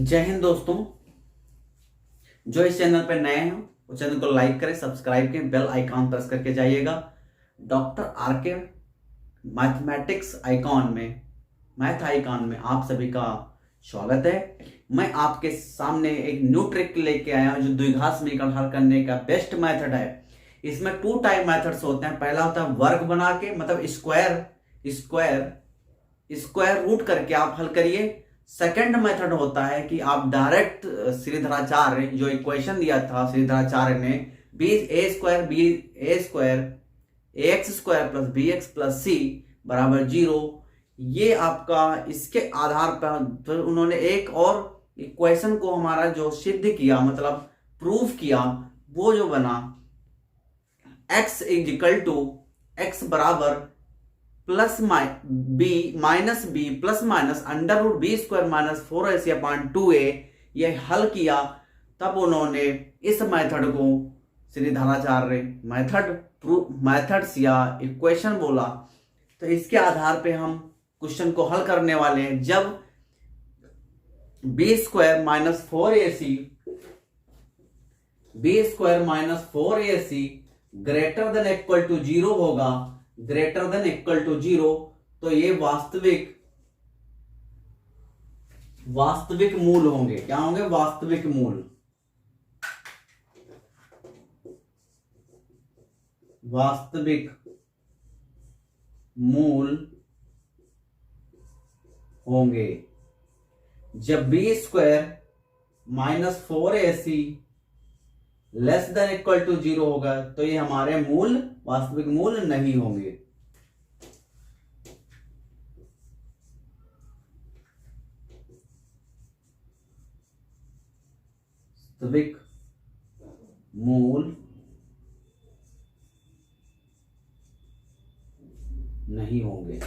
जय हिंद दोस्तों। जो इस चैनल पर नए हैं वो चैनल को लाइक करें, सब्सक्राइब करें, बेल आइकॉन प्रेस करके जाइएगा। डॉक्टर आर के मैथमेटिक्स आइकॉन में, मैथ आइकॉन में आप सभी का स्वागत है। मैं आपके सामने एक न्यू ट्रिक लेके आया हूं जो द्विघात समीकरण हल करने का बेस्ट मेथड है। इसमें टू टाइप मेथड्स होते हैं। पहला होता है वर्ग बना के, मतलब स्क्वायर रूट करके आप हल करिए। सेकंड मेथड होता है कि आप डायरेक्ट श्रीधराचार्य जो इक्वेशन दिया था श्रीधराचार्य ने, A square ax square plus B X plus C बराबर 0, ये आपका इसके आधार पर तो उन्होंने एक और इक्वेशन को हमारा जो सिद्ध किया, मतलब प्रूफ किया, वो जो बना x is equal to X बराबर plus minus B plus minus under root B square minus 4ac upon 2a, ये हल किया। तब उन्होंने इस मेथड को श्रीधराचार्य मेथड्स या इक्वेशन बोला। तो इसके आधार पे हम क्वेश्चन को हल करने वाले हैं। जब B square minus 4ac greater than equal to 0 होगा, ग्रेटर देन इक्वल टू 0, तो ये वास्तविक मूल होंगे। क्या होंगे? वास्तविक मूल। वास्तविक मूल होंगे। जब B square minus 4ac less than equal to 0 होगा तो ये हमारे मूल वास्तविक मूल नहीं होंगे। वास्तविक मूल नहीं होंगे।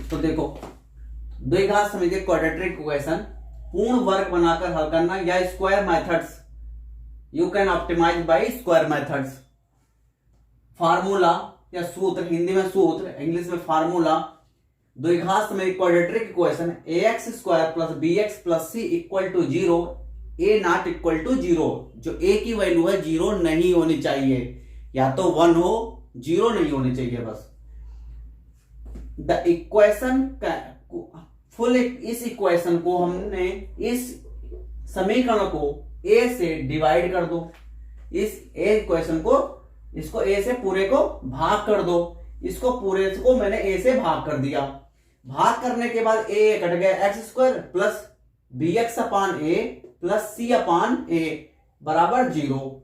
तो देखो, द्विघात समीकरण क्वाड्रेटिक इक्वेशन पूर्ण वर्ग बनाकर हल करना या square methods, you can optimize by square methods. Formula या सूत्र, हिंदी में सूत्र, इंग्लिश में फार्मूला। द्विघात समीकरण quadratic equation ax square plus bx plus c equal to 0, a not equal to 0। जो a की वैल्यू है 0 नहीं होनी चाहिए, या तो 1 हो, 0 नहीं होनी चाहिए बस। द इक्वेशन फुल, इस इक्वेशन को हमने, इस समीकरण को a से डिवाइड कर दो। इस a इक्वेशन को, इसको a से पूरे को भाग कर दो। इसको पूरे को मैंने a से भाग कर दिया। भाग करने के बाद a कट गया, X square plus B X upon A plus C upon A बराबर 0।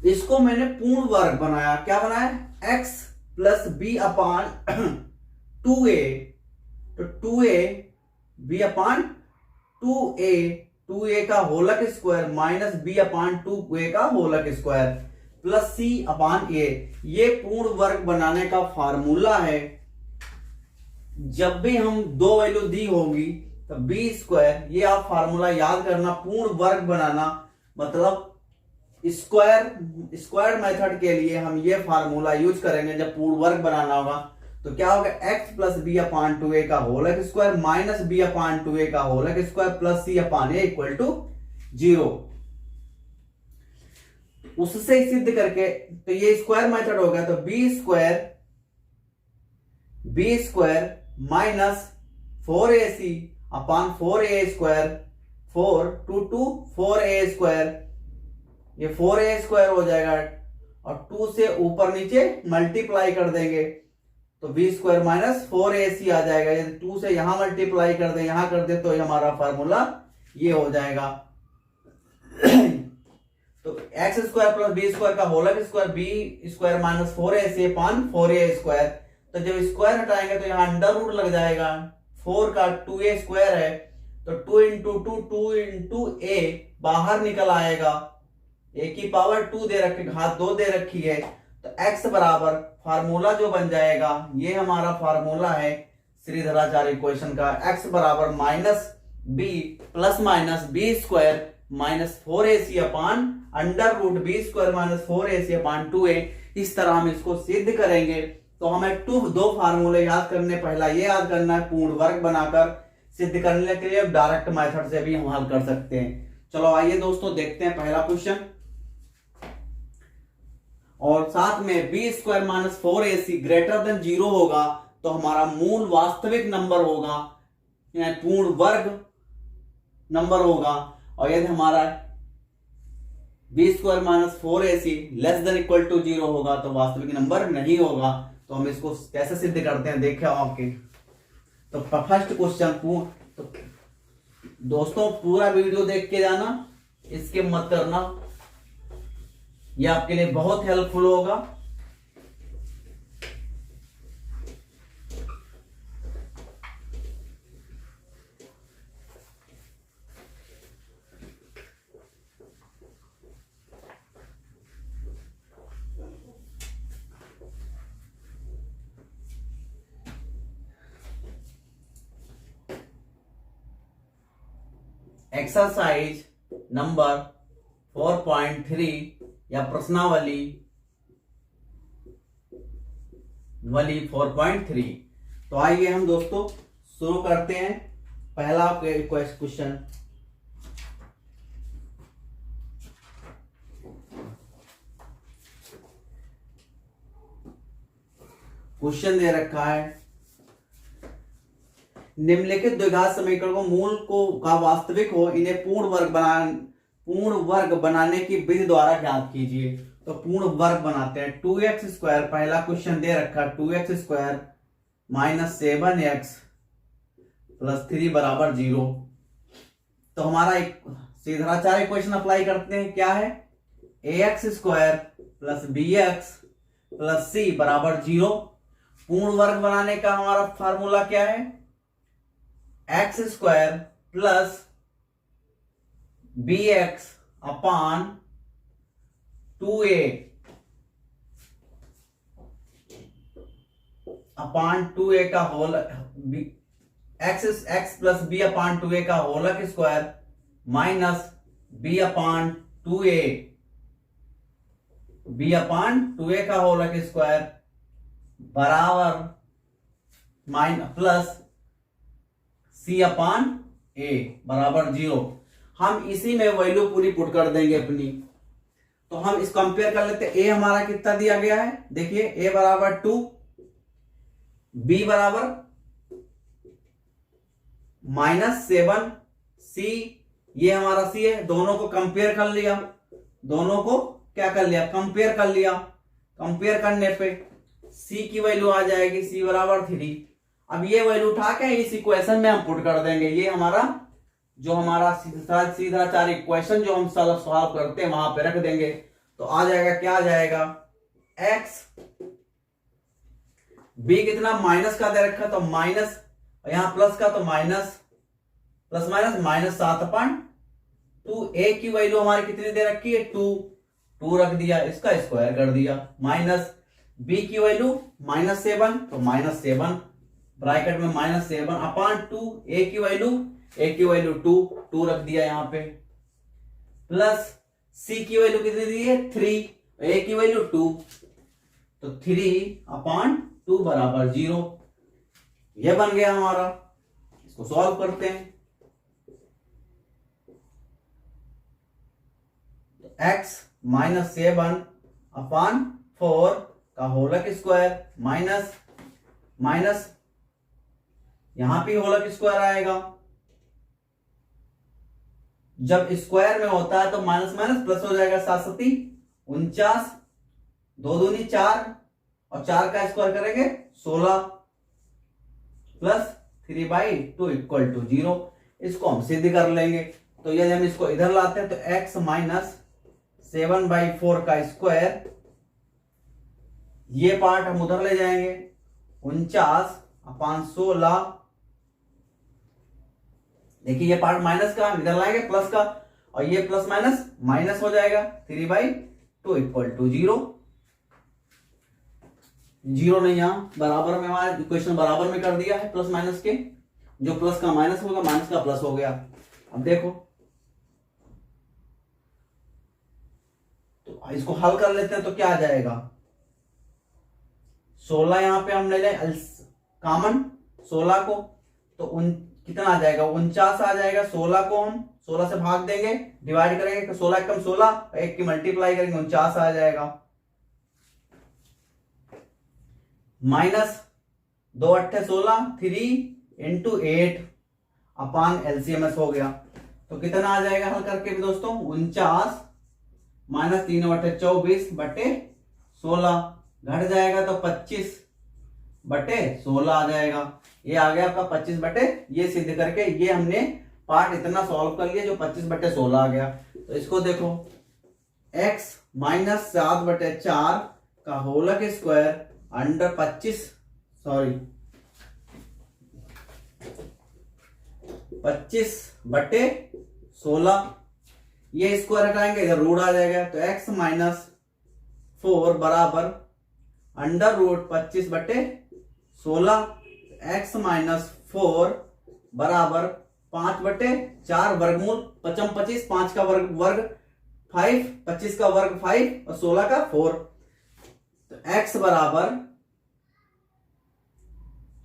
इसको मैंने पूर्ण वर्ग बनाया। क्या बनाया? x plus B upon 2a, तो 2a b अपान 2a का होलक स्क्वायर माइनस b अपान 2a का होलक square plus c upon a। ये पूर्ण वर्ग बनाने का फार्मूला है। जब भी हम दो वैल्यू दी होगी तो b स्क्वायर, ये आप फार्मूला याद करना। पूर्ण वर्ग बनाना मतलब स्क्वायर मेथड के लिए हम ये फार्मूला यूज करेंगे। जब पूर्ण वर्ग बनाना होगा तो क्या होगा? x plus B upon 2a का होलक स्क्वायर माइनस b अपान 2a का होलक square plus c upon a equal to 0। उससे सिद्ध करके, तो ये स्क्वायर मेथड हो गया। तो B square minus 4ac upon 4a square, 4 to 4a square, ये 4a स्क्वायर हो जाएगा और 2 से ऊपर नीचे मल्टीप्लाई कर देंगे तो बी स्क्वायर माइनस 4ac आ जाएगा। यदि 2 से यहां मल्टीप्लाई कर दे, यहां कर दे, तो हमारा फार्मूला ये हो जाएगा। तो X square plus B square का होलक square, B square minus 4ac upon 4a square. तो जब स्क्वायर हटाएंगे तो यहां अंडर रूट लग जाएगा। 4 का 2a स्क्वायर है तो 2 इंटू a बाहर निकल आएगा। a की पावर 2 दे रखी, घात 2 दे रखी है, तो x बराबर फार्मूला जो बन जाएगा, ये हमारा फार्मूला है श्रीधराचार्य इक्वेशन का। x बराबर minus b plus minus B square minus 4ac upon under root B square minus 4ac upon 2a। इस तरह हम इसको सिद्ध करेंगे। तो हमें दो फार्मूले याद करने, पहला ये याद करना है पूर्ण वर्ग बनाकर सिद्ध करने के लिए डायरेक्ट मेथड से भी हम हल कर सकते हैं। चलो आइए दोस्तों देखते हैं पहला क्वेश्चन। और साथ में B square minus 4ac greater than 0 होगा तो हमारा मूल वास्तविक नंबर होगा, यानी पूर्ण वर्ग नंबर होगा। और यदि हमारा B square minus 4ac less than equal to 0 होगा तो वास्तविक नंबर नहीं होगा। तो हम इसको कैसे सिद्ध करते हैं देखिए आपके। तो फर्स्ट क्वेश्चन तो दोस्तों पूरा वीडियो देख के जाना, स्किप मत करना, ये आपके लिए बहुत हेल्पफुल होगा। एक्सरसाइज नंबर 4.3 या प्रश्नावली 4.3। तो आइए हम दोस्तों शुरू करते हैं। पहला क्वेश्चन, क्वेश्चन दे रखा है निम्नलिखित द्विघात समीकरण को मूल को का वास्तविक हो इन्हें पूर्ण वर्ग बनाने की विधि द्वारा ज्ञात कीजिए। तो पूर्ण वर्ग बनाते हैं। 2x स्क्वायर पहला क्वेश्चन दे रखा, 2x square minus 7x plus 3 बराबर 0। तो हमारा एक सीधाचार इक्वेशन अप्लाई करते हैं, क्या है ax square plus bx plus c बराबर 0। पूर्ण वर्ग बनाने का हमारा फार्मूला क्या है, X square plus B X upon 2a upon 2a का whole, X plus B upon 2a का होलक square minus B upon 2a का होलक स्क्वायर बराबर प्लस सी अपान ए बराबर 0। हम इसी में वैल्यू पूरी पुट कर देंगे अपनी। तो हम इस कंपेयर कर लेते हैं। ए हमारा कितना दिया गया है, देखिए ए बराबर 2, बी बराबर माइनस 7, सी ये हमारा सी है। दोनों को कंपेयर कर लिया, दोनों को क्या कर लिया, कंपेयर कर लिया। कंपेयर करने पे सी की वैल्यू आ जाएगी, सी बराबर 3। अब ये वैल्यू उठा के इस इक्वेशन में हम पुट कर देंगे। ये हमारा जो हमारा सीधाचार इक्वेशन जो हम सॉल्व करते हैं वहां पे रख देंगे। तो आ जाएगा, क्या आ जाएगा, x b कितना माइनस का दे रखा तो माइनस, यहां प्लस का तो minus, plus minus minus 7/2। a की वैल्यू हमारी कितनी दे रखी है 2 रख दिया, इसका स्क्वायर कर दिया। माइनस b की वैल्यू माइनस 7 तो माइनस 7 ब्रैकेट में माइनस 7 अपान 2। a की वैल्यू 2 रख दिया यहां पे, प्लस c की वैल्यू कितनी दी है 3, a की वैल्यू 2 तो 3/2 बराबर 0। यह बन गया हमारा। इसको सॉल्व करते हैं। x माइनस 7/4 का होलक स्क्वायर माइनस यहां भी होलक स्क्वायर आएगा। जब स्क्वायर में होता है तो माइनस माइनस प्लस हो जाएगा, 7 7 49, 2 दूनी 4 और 4 का स्क्वायर करेंगे 16 प्लस 3/2 इक्वल टू 0। इसको हम सिद्ध कर लेंगे। तो यदि हम इसको इधर लाते हैं तो x माइनस 7/4 का स्क्वायर, ये पार्ट हम उधर ले जाएंगे 49/16। देखिए ये पार्ट माइनस का हम इधर लाएंगे प्लस का, और ये प्लस माइनस माइनस हो जाएगा 3/2 इक्वल टू 0। 0 नहीं, यहां बराबर में हमारा इक्वेशन बराबर में कर दिया है प्लस माइनस के। जो प्लस का माइनस होगा, माइनस का प्लस हो गया। अब देखो तो इसको हल कर लेते हैं तो क्या आ जाएगा, 16 यहां पे हम ले जाए कॉमन 16 को, तो कितना आ जाएगा, 49 आ जाएगा। 16 को हम 16 से भाग देंगे, डिवाइड करेंगे, 16 एकम 16, एक की मल्टीप्लाई करेंगे 49 आ जाएगा। माइनस 2 अट्ठे 16, 3 इंटू 8 अपान एलसीएमएस हो गया। तो कितना आ जाएगा हल करके भी दोस्तों, 49 माइनस 3 बटे 24 बटे 16 घट जाएगा तो 25 बटे 16 आ जाएगा। ये आ गया आपका 25 बटे, ये सिद्ध करके ये हमने पार्ट इतना सॉल्व कर लिया जो 25 बटे 16 आ गया। तो इसको देखो, x माइनस 7 बटे 4 का होल के स्क्वायर अंडर 25 बटे 16, ये स्क्वायर हटाएंगे इधर रूट आ जाएगा। तो x माइनस 4 बराबर अंडर रूट 25 बटे 16, x माइनस 4 बराबर 5 बटे 4 वर्गमूल 25, 5 का वर्ग 5, 25 का वर्ग 5 और 16 का 4। तो x बराबर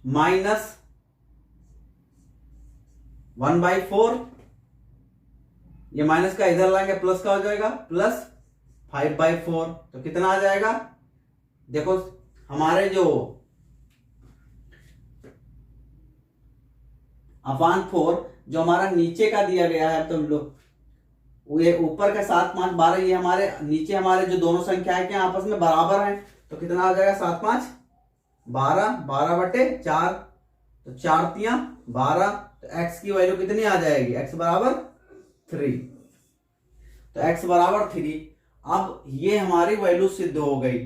माइनस 1/4, ये माइनस का इधर लाएंगे प्लस का हो जाएगा, प्लस 5/4। तो कितना आ जाएगा, देखो हमारे जो अपान 4 जो हमारा नीचे का दिया गया है, तो लोग ये ऊपर का 7 5 12, ये हमारे नीचे हमारे जो दोनों संख्याएं के आपस में बराबर हैं। तो कितना आ जाएगा, 7 5 12, 12 बटे 4, तो 4 तियां 12। तो x की वैल्यू कितनी आ जाएगी, x बराबर 3। तो x बराबर 3। अब ये हमारी वैल्यू सिद्ध हो गई।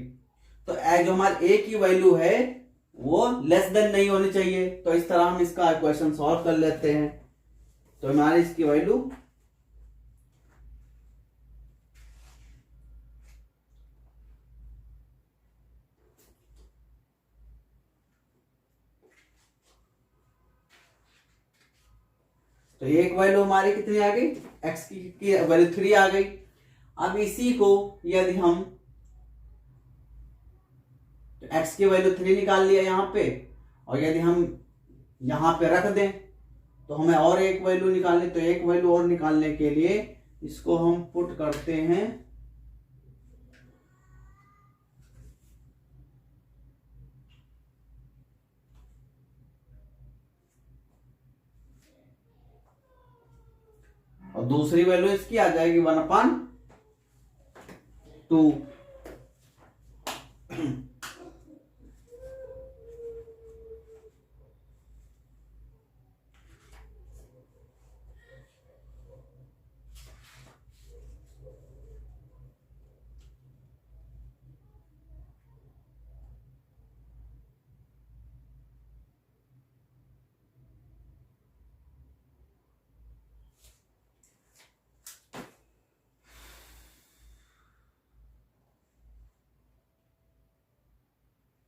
तो जो हमारी a की वैल्यू है वो लेस देन नहीं होनी चाहिए। तो इस तरह हम इसका इक्वेशन सॉल्व कर लेते हैं। तो हमारी इसकी वैल्यू तो एक वैल्यू हमारी कितनी आ गई, x की वैल्यू 3 आ गई। अब इसी को यदि हम x की वैल्यू 3 निकाल लिया यहाँ पे, और यदि हम यहाँ पे रख दें तो हमें और एक वैल्यू निकालनी। तो एक वैल्यू और निकालने के लिए इसको हम पुट करते हैं और दूसरी वैल्यू इसकी आ जाएगी 1/2।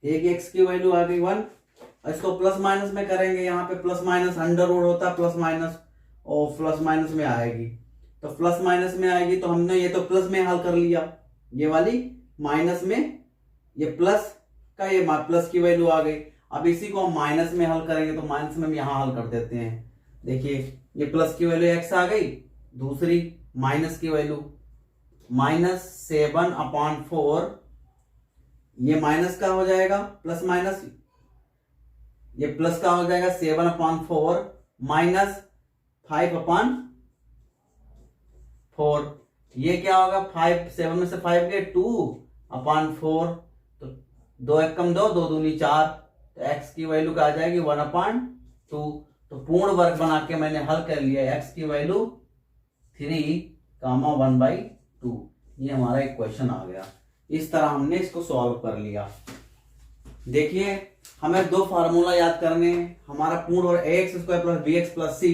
एक x की वैल्यू आ गई 1, इसको प्लस माइनस में करेंगे। यहाँ पे प्लस माइनस अंडर रूट होता है, प्लस माइनस और प्लस माइनस में आएगी। तो प्लस माइनस में आएगी, तो हमने ये तो प्लस में हल कर लिया, ये वाली माइनस में, ये प्लस का ये प्लस की वैल्यू आ गई। अब इसी को हम माइनस में हल करेंगे, तो माइनस में हम यहाँ हल कर देते हैं। देखिए ये प्लस की वैल्यू x आ गई, दूसरी माइनस की वैल्यू -7/4, ये माइनस का हो जाएगा, प्लस माइनस ये प्लस का हो जाएगा 7/4 माइनस 5/4। ये क्या होगा, 5 7 में से 5 गए 2/4। तो 2 1 कम 2, 2 दूनी 4। तो x की वैल्यू क्या आ जाएगी 1/2। तो पूर्ण वर्ग बना के मैंने हल कर लिया, x की वैल्यू 3, 1/2। ये हमारा एक क्वेश्चन आ गया। इस तरह हमने इसको सॉल्व कर लिया। देखिए हमें दो फार्मूला याद करने हैं। हमारा पूर्ण और ax square plus bx plus c।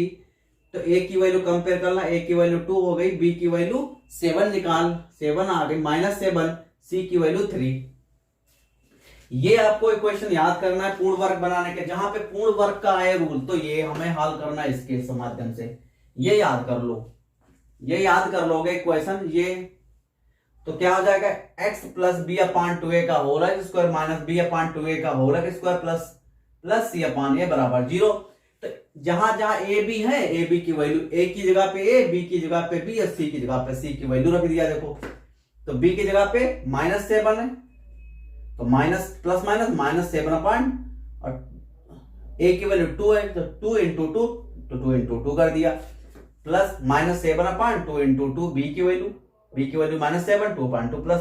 तो a की वैल्यू कंपेयर करना, a की वैल्यू 2 हो गई, b की वैल्यू 7 निकाल, 7 आ गई, -7, c की वैल्यू 3। ये आपको इक्वेशन याद करना है पूर्ण वर्ग बनाने के। जहां पे पूर्ण वर्ग का आए रूल, तो ये हमें हल करना है इसके माध्यम से। ये याद कर लो, ये याद कर लोगे इक्वेशन। ये तो क्या हो जाएगा, x प्लस b/2a का होल स्क्वायर माइनस b/2a का होल स्क्वायर प्लस c/a बराबर 0। तो जहां जहां ए बी है, ए बी की वैल्यू, ए की जगह पे ए, बी की जगह पे बी और सी की जगह पे सी की वैल्यू रख दिया। देखो तो बी की जगह पे -7 है तो माइनस प्लस माइनस -7 अपॉन, और ए की वैल्यू 2 है तो 2 इंटू 2 तो 2 इंटू 2 कर दिया, प्लस -7 अपॉन 2 इंटू 2 बी की वैल्यू -7 2/2 प्लस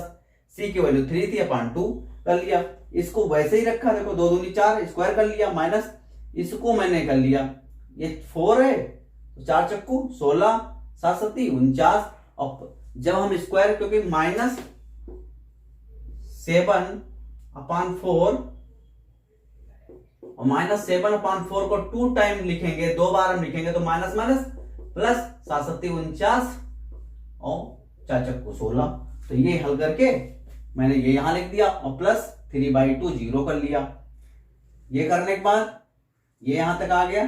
सी की वैल्यू 3 थी अपॉन 2 कर लिया। इसको वैसे ही रखा, देखो 2 दूनी 4 स्क्वायर कर लिया, माइनस इसको मैंने कर लिया, ये 4 है तो 4 चक्कू 16 7 7 49, और जब हम स्क्वायर, क्योंकि -7/4 और -7/4 को 2 टाइम लिखेंगे, 2 बार हम लिखेंगे तो माइनस माइनस प्लस 7 7 49 और 4 चक्कू 16। तो ये हल करके मैंने ये यहां लिख दिया और प्लस 3/2 0 कर लिया। ये करने के बाद ये यहां तक आ गया।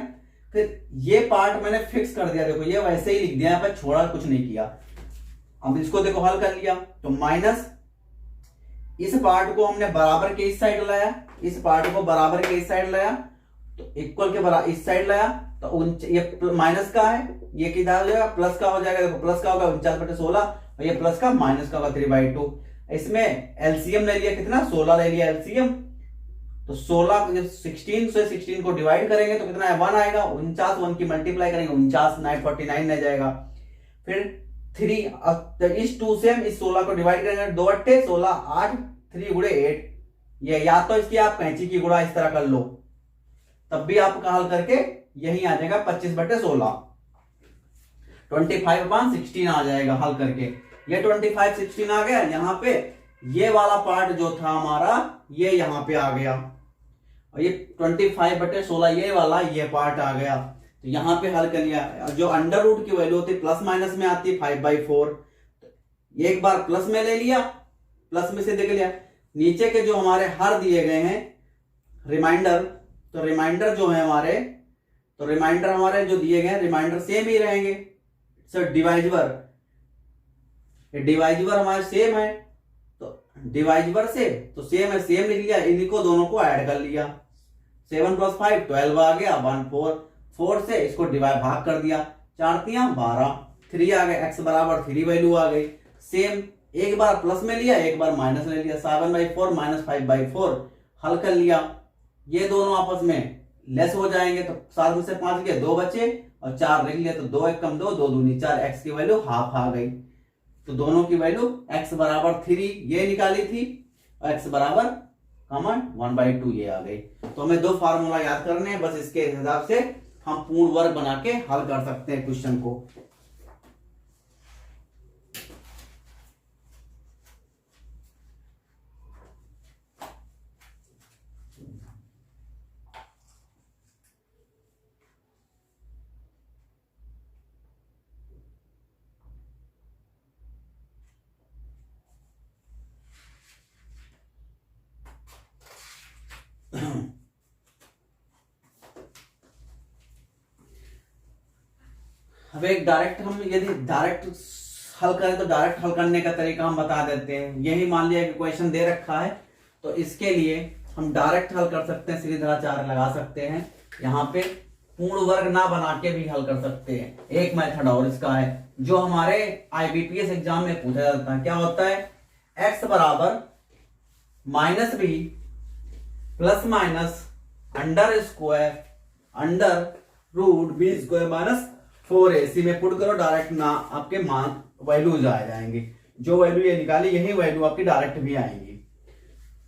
फिर ये पार्ट मैंने फिक्स कर दिया, देखो ये वैसे ही लिख दिया, पर छोड़ा कुछ नहीं किया। अब इसको देखो हल कर लिया तो माइनस इस पार्ट को हमने बराबर के इस साइड लाया, इस पार्ट को बराबर के इस साइड लाया तो इक्वल के बराबर इस साइड लाया तो ये माइनस का है, ये कितना हो जाएगा प्लस का हो जाएगा। देखो प्लस का होगा 49/16 और ये प्लस का माइनस का होगा 3/2। इसमें एलसीएम ले लिया, कितना 16 ले लिया एलसीएम, तो 16 16 से 16 को डिवाइड करेंगे तो कितना है 1 आएगा, 49 1 की मल्टीप्लाई करेंगे 49 9 49 आ जाएगा। फिर 3 तो इस 2 से हम इस 16 को डिवाइड करेंगे, 2 8 16 8 3 गुणे 8, ये या तो इसकी आप कैंची की गुणा इस तरह कर लो तब भी आपका हल करके यही आ जाएगा 25/16 25/16 आ जाएगा हल करके। ये 25/16 आ गया। यहाँ पे ये वाला पार्ट जो था हमारा ये यहाँ पे आ गया और ये 25/16 ये वाला ये पार्ट आ गया, तो यहाँ पे हल कर लिया। जो अंडर रूट की वैल्यू होती प्लस माइनस में आती 5/4, एक बार प्लस में ले लिया, प्लस में से देख लिया। नीचे के जो हमारे हर दिए गए हैं रिमाइंडर, तो रिमाइंडर जो है हमारे, तो रिमाइंडर हमारे जो दिए गए रिमाइंडर सेम ही रहेंगे। सर डिवाइजर, डिवाइजर हमारे सेम है तो डिवाइजर से तो सेम है, सेम लिख लिया, इनको दोनों को ऐड कर लिया, 7 + 5 12 आ गया, 1 4 4 से इसको डिवाइड भाग कर दिया, 4 3 12 3 आ गया, x बराबर 3 वैल्यू आ गई। सेम एक बार प्लस में लिया, एक बार माइनस ले लिया, 7/4 -5/4 हल कर लिया। ये दोनों आपस में लेस हो जाएंगे तो 7 में से 5 गए, 2 बचे और 4 लिख लिया तो 2 1 कम 2 2 दूनी 4, x की वैल्यू हाफ आ गई। तो दोनों की वैल्यू x बराबर 3 ये निकाली थी और x बराबर 1/2 ये आ गई। तो हमें 2 फार्मूला याद करने हैं, बस इसके हिसाब से हम पूर्ण वर्ग बना के हल कर सकते हैं क्वेश्चन को। अब एक डायरेक्ट, हम यदि डायरेक्ट हल करें तो डायरेक्ट हल करने का तरीका हम बता देते हैं। यही मान लिया कि क्वेश्चन दे रखा है तो इसके लिए हम डायरेक्ट हल कर सकते हैं, सीधाचार लगा सकते हैं। यहाँ पे पूर्ण वर्ग ना बना के भी हल कर सकते हैं। एक मेथड और इसका है जो हमारे IBPS एग्जाम में पूछा जाता है। क्या होता है, x बराबर -b plus minus under square under root b square -4ac में पुट करो, डायरेक्ट ना आपके मान वैल्यूज आ जाएंगे। जो वैल्यू ये निकाली यही वैल्यू आपकी डायरेक्ट भी आएंगी,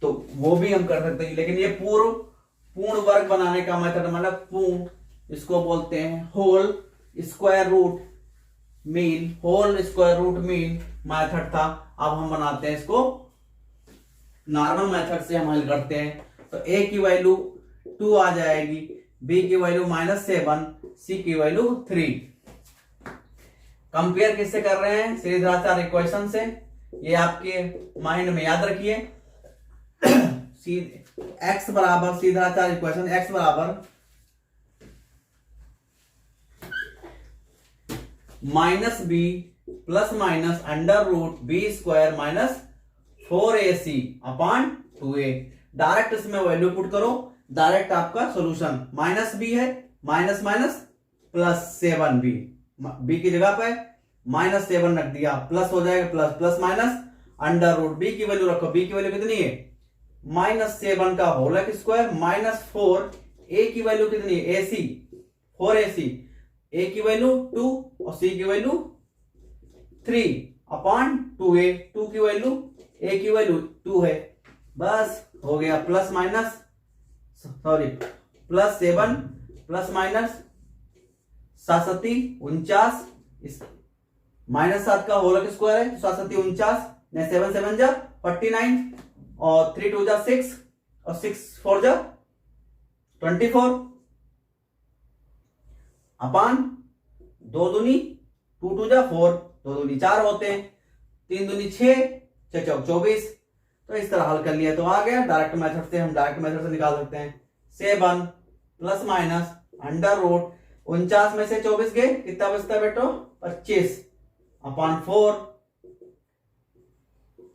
तो वो भी हम कर सकते हैं। लेकिन ये पूर्ण वर्ग बनाने का मेथड, मतलब पूर्ण, इसको बोलते हैं whole square root mean, whole square root mean method था। अब हम बनाते हैं इसको नॉर्मल मेथड से हम हल करते हैं। तो a की वैल्यू 2 आ जाएगी, b की वैल्यू -7, c की वैल्यू 3। कंपेयर किससे कर रहे हैं, सीधाचार इक्वेशन से। ये आपके माइंड में याद रखिए। x बराबर सीधाचार इक्वेशन, x बराबर -b plus minus under root b square -4ac upon 2a। Direct इसमें वैल्यू पुट करो, डायरेक्ट आपका सॉल्यूशन -b है माइनस माइनस +7b, b की जगह पे -7 रख दिया, प्लस हो जाएगा plus plus minus under root b की वैल्यू रखो, b की वैल्यू कितनी है -7 का होल स्क्वायर -4, a की वैल्यू कितनी है ac 4ac, a की वैल्यू 2 और c की वैल्यू 3/2a, 2 की वैल्यू a की वैल्यू 2 है। बस हो गया प्लस माइनस +7 प्लस माइनस 7 49, -7 का होल स्क्वायर है 7 49, 7 7 जा 49 और 3 2 जा 6 और 6 4 जा 24 अपान 2 दूनी 2 2 जा 4, 2 दूनी 4 होते हैं, 3 दूनी 6 6 चौक 24। तो इस तरह हल कर लिया तो आ गया। डायरेक्ट मेथड से हम डायरेक्ट मेथड से निकाल सकते हैं 7 प्लस माइनस अंडर रूट 49 में से 24 गए, कितना बचता है बेटो 25/4,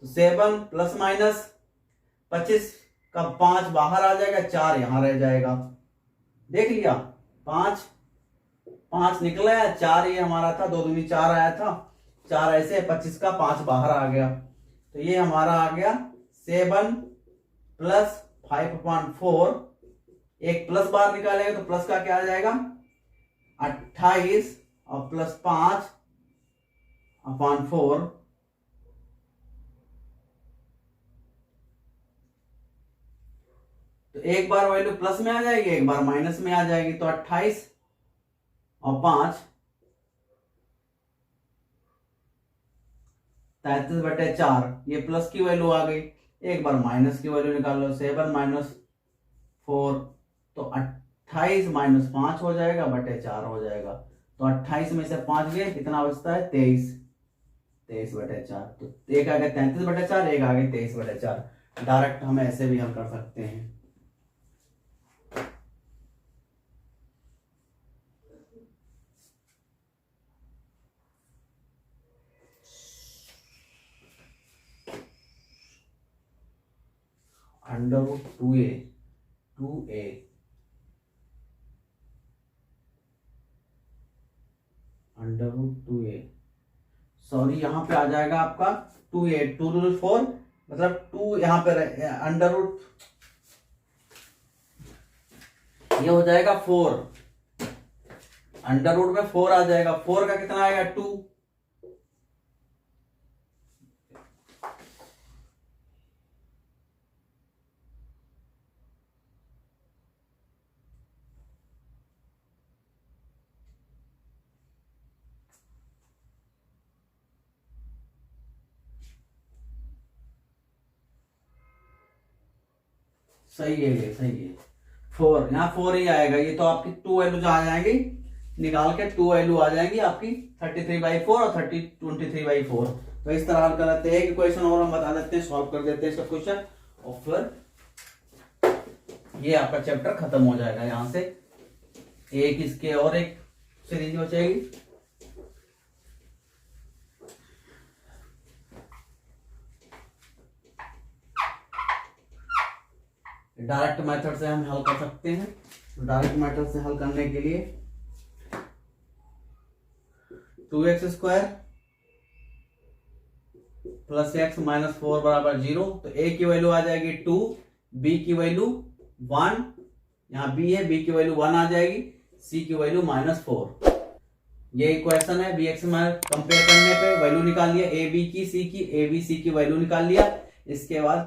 7 प्लस माइनस 25 का 5 बाहर आ जाएगा, 4 यहां रह जाएगा। देख लिया 5 निकला है, 4 ये हमारा था, 2 दूनी 4 आया था, 4 ऐसे 25 का 5 बाहर आ गया, तो ये हमारा आ गया 7 प्लस 5/4, एक प्लस बाहर निकालेंगे तो प्लस का क्या आ जाएगा 28 और प्लस 5/4, तो एक बार वैल्यू प्लस में आ जाएगी, एक बार माइनस में आ जाएगी, तो 28 और 5 33/4, ये प्लस की वैल्यू आ गई, एक बार माइनस की वैल्यू निकाल लो, 7 - 4 तो 28 - 5 हो जाएगा, बटे 4 हो जाएगा, तो 28 में से 5 गए, कितना बचता है 23/4, तो एक आ गया 33/4, एक आ गया 23/4। डायरेक्ट हम ऐसे भी हल कर सकते हैं। Under root 2a under root 2a, sorry यहां पे आ जाएगा आपका 2a, 2 2 4, मतलब 2 यहां पे अंडर रूट, ये हो जाएगा 4, अंडर रूट में 4 आ जाएगा, 4 का कितना आएगा 2, सही है, ये सही है 4, यहाँ 4 ही आएगा, ये तो आपकी 2 वैल्यू आ जाएंगी, निकाल के 2 वैल्यू आ जाएंगी आपकी 33/4 और 23/4। तो इस तरह हल कर लेते हैं। एक क्वेश्चन और हम बता देते हैं, सॉल्व कर देते हैं इसका क्वेश्चन, और फिर ये आपका चैप्टर खत्म हो जाएगा। यहां से एक इसके और एक सीरीज बचेगी। डायरेक्ट मेथड से हम हल कर सकते हैं। डायरेक्ट मेथड से हल करने के लिए 2x² + x - 4 = 0, तो a की वैल्यू आ जाएगी 2, b की वैल्यू 1, यहाँ b है, b की वैल्यू 1 आ जाएगी, c की वैल्यू -4। ये इक्वेशन है, bx में कंपेयर करने पे वैल्यू निकाल लिया, a b की, c की, a b c की वैल्यू निकाल लिया। इसके बाद